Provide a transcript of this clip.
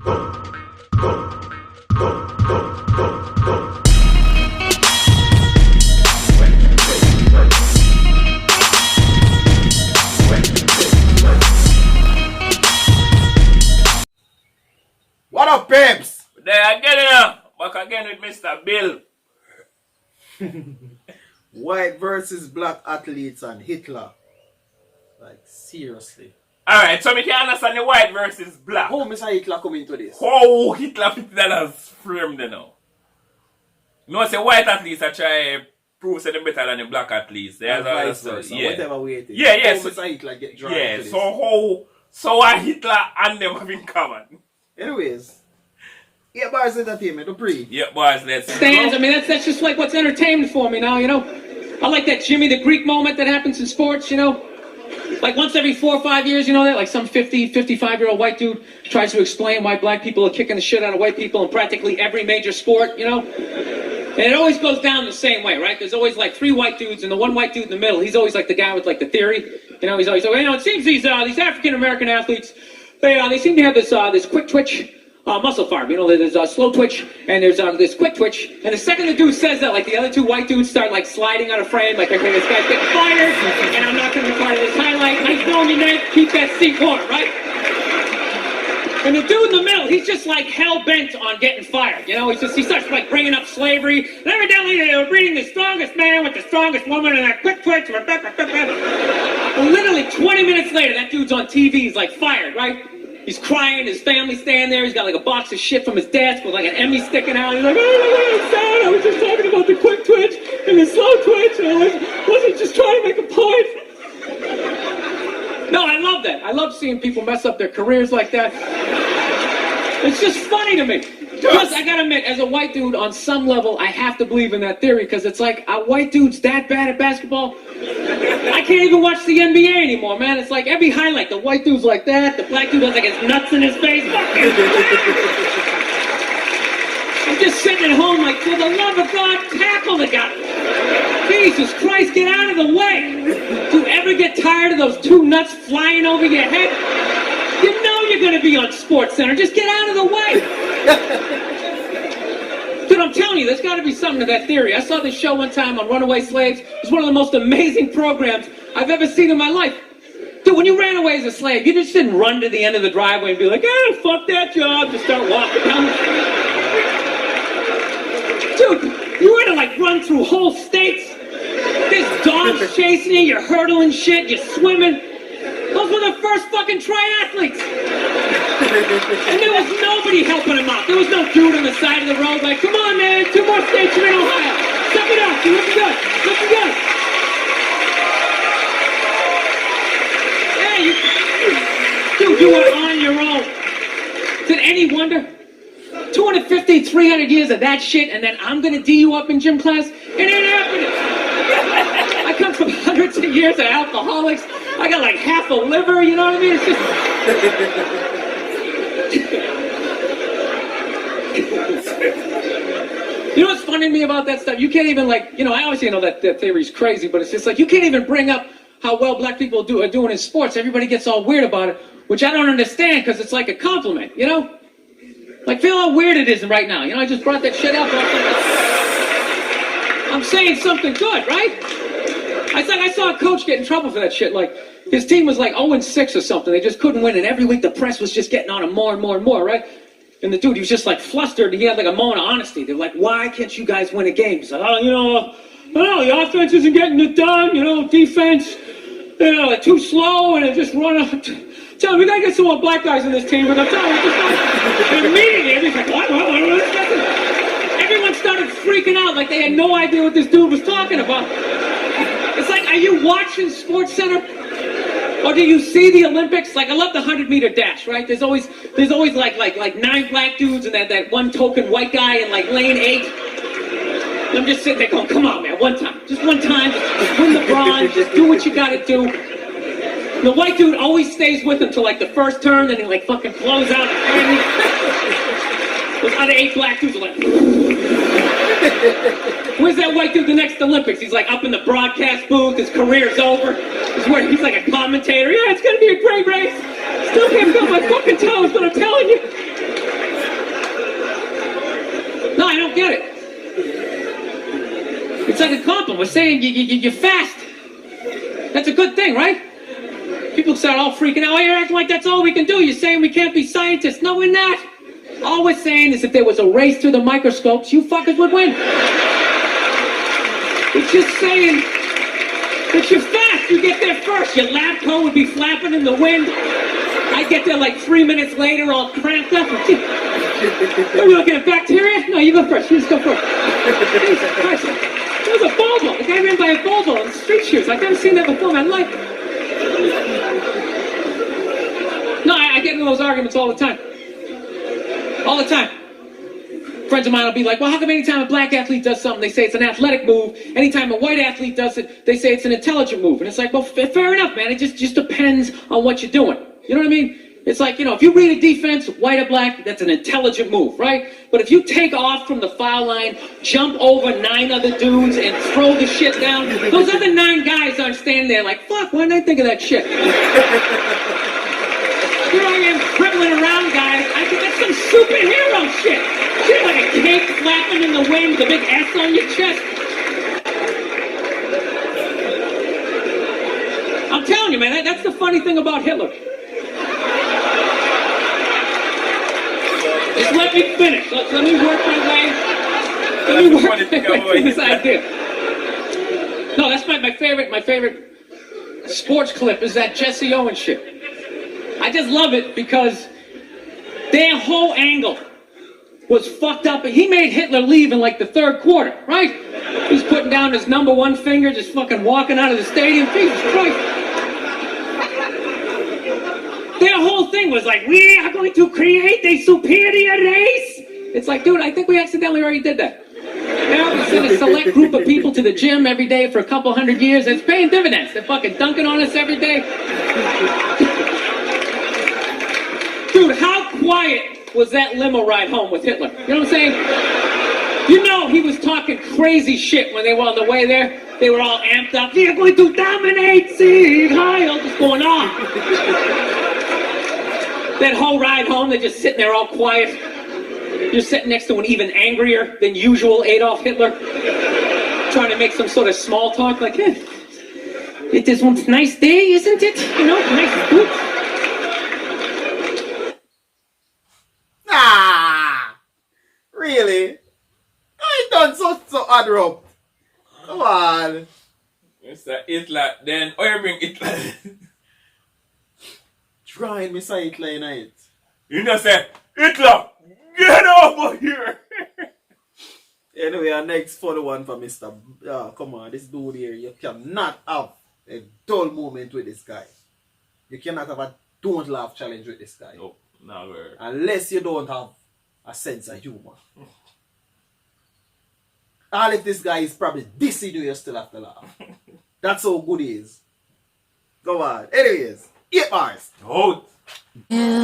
What up, Pips? There again, back again with Mr. Bill. White versus black athletes and Hitler. Like, seriously. Alright, so we can understand the white versus black. How Mr. Hitler come into this? How Hitler fit that as framed now? You know, say white athletes are trying to prove that they're better than the black athletes. And vice versa, whatever way it is. Yeah, yeah. How So, Mr. Hitler get drawn yeah, into this? so what Hitler and them have in common? Anyways, yeah, boys entertainment, Dupree. Yeah, boys, let's Stands. I mean, that's just like what's entertainment for me now, you know. I like that Jimmy the Greek moment that happens in sports, you know. Like once every 4 or 5 years, you know that? Like some 50, 55-year-old white dude tries to explain why black people are kicking the shit out of white people in practically every major sport, you know. And it always goes down the same way, right? There's always like 3 white dudes, and the one white dude in the middle, he's always like the guy with like the theory. You know, he's always, you know, it seems these African-American athletes, they seem to have this quick twitch muscle fiber. You know, there's a slow twitch, and there's this quick twitch. And the second the dude says that, like the other 2 white dudes start like sliding out of frame, like, okay, this guy's getting fired, and I'm not going to be part of this highlight. Nice going, you Nate. Keep that seat warm, right? And the dude in the middle, he's just like hell-bent on getting fired. You know, he starts like bringing up slavery. And evidently they were breeding the strongest man with the strongest woman and that quick twitch. And literally 20 minutes later, that dude's on TV. He's like fired, right? He's crying. His family's standing there. He's got like a box of shit from his desk with like an Emmy sticking out. He's like, oh, I'm sad. I was just talking about the quick twitch and the slow twitch. And I wasn't just trying to make a point. No, I love that. I love seeing people mess up their careers like that. It's just funny to me. Plus, I gotta admit, as a white dude, on some level, I have to believe in that theory, because it's like, a white dude's that bad at basketball? I can't even watch the NBA anymore, man. It's like every highlight, the white dude's like that, the black dude has like his nuts in his face. Fuck you. I'm just sitting at home like, for the love of God, tackle the guy. Jesus Christ, get out of the way. Do you ever get tired of those 2 nuts flying over your head? You know you're going to be on SportsCenter. Just get out of the way. Dude, I'm telling you, there's got to be something to that theory. I saw this show one time on runaway slaves. It was one of the most amazing programs I've ever seen in my life. Dude, when you ran away as a slave, you just didn't run to the end of the driveway and be like, fuck that job, just start walking down the street. Dude, you had to like run through whole states. There's dogs chasing you, you're hurdling shit, you're swimming. Those were the first fucking triathletes. And there was nobody helping them out. There was no dude on the side of the road like, come on, man, 2 more states, you're in Ohio. Suck it up, you're looking good. Looking good. Hey, dude, you were on your own. Is it any wonder? 250, 300 years of that shit, and then I'm gonna D you up in gym class? It ain't happening. I come from hundreds of years of alcoholics. I got like half a liver, you know what I mean? It's just... You know what's funny to me about that stuff? You can't even like, you know, I always know that theory's crazy, but it's just like, you can't even bring up how well black people are doing in sports. Everybody gets all weird about it, which I don't understand, because it's like a compliment, you know? Like, feel how weird it is right now. You know, I just brought that shit up. I'm saying something good, right? I saw a coach get in trouble for that shit. Like, his team was like 0-6 or something. They just couldn't win, and every week the press was just getting on him more and more and more, right? And the dude, he was just like flustered. He had like a moment of honesty. They're like, why can't you guys win a game? He's like, oh, you know, the offense isn't getting it done. You know, defense, you know, they're too slow, and they just run up. Tell him, we gotta get some more black guys on this team. But I'm telling you, and immediately, everybody's like, what? Everyone started freaking out like they had no idea what this dude was talking about. It's like, are you watching SportsCenter? Or do you see the Olympics? Like, I love the 100-meter dash, right? There's always like 9 black dudes and that one token white guy in like lane 8. And I'm just sitting there going, come on, man, one time. Just one time. Just win the bronze. Just do what you gotta do. The white dude always stays with him till like the first turn, then he like fucking blows out. Those other 8 black dudes are like, where's that white dude the next Olympics? He's like up in the broadcast booth, his career's over. He's like a commentator. Yeah, it's gonna be a great race. Still can't feel my fucking toes, but I'm telling you. problem. We're saying you're fast. That's a good thing, right? People start all freaking out. Oh, you're acting like that's all we can do. You're saying we can't be scientists. No, we're not. All we're saying is if there was a race through the microscopes, you fuckers would win. It's just saying that you're fast. You get there first. Your lab coat would be flapping in the wind. I get there like 3 minutes later, all cramped up. Are you looking at bacteria? No, you go first. You just go first. Jesus Christ. It was a Volvo. The guy ran by a Volvo on street shoes. I've never seen that before in my life. No, I get into those arguments all the time. All the time. Friends of mine will be like, well, how come anytime a black athlete does something, they say it's an athletic move. Anytime a white athlete does it, they say it's an intelligent move. And it's like, well, fair enough, man. It just depends on what you're doing. You know what I mean? It's like, if you read a defense, white or black, that's an intelligent move, right? But if you take off from the foul line, jump over 9 other dudes, and throw the shit down, those other 9 guys aren't standing there like, fuck, why didn't I think of that shit? Here I am dribbling around, guys. I think that's some superhero shit. Shit like a cape flapping in the wind with a big S on your chest. I'm telling you, man, that's the funny thing about Hitler. Just let me finish. Let me work my way. Let me work my way through this idea. No, that's my favorite sports clip is that Jesse Owens shit. I just love it because their whole angle was fucked up. He made Hitler leave in like the 3rd quarter, right? He's putting down his number 1 finger, just fucking walking out of the stadium. Jesus Christ. Their whole thing was like, we are going to create a superior race. It's like, dude, I think we accidentally already did that. We send a select group of people to the gym every day for a couple hundred years. It's paying dividends. They're fucking dunking on us every day. Dude, how quiet was that limo ride home with Hitler? You know what I'm saying? He was talking crazy shit when they were on the way there. They were all amped up. We are going to dominate, Sieg Heil. What's going on? That whole ride home, they're just sitting there all quiet. You're sitting next to an even angrier than usual Adolf Hitler, trying to make some sort of small talk, like, it is one nice day, isn't it? Nice boot. Nah, really? I done so abrupt. Come on. Mr. Hitler, then, you bring Hitler? Trying me say Hitler in it. You know, say, Hitler, get over here. Anyway, our next funny one for Mr. Come on, this dude here, you cannot have a dull moment with this guy. You cannot have a don't laugh challenge with this guy. Nope, never. Unless you don't have a sense of humor. All if this guy is probably dissing you, you still have to laugh. That's how good he is. Go on. Anyways, 8 bars. Hold. Yeah.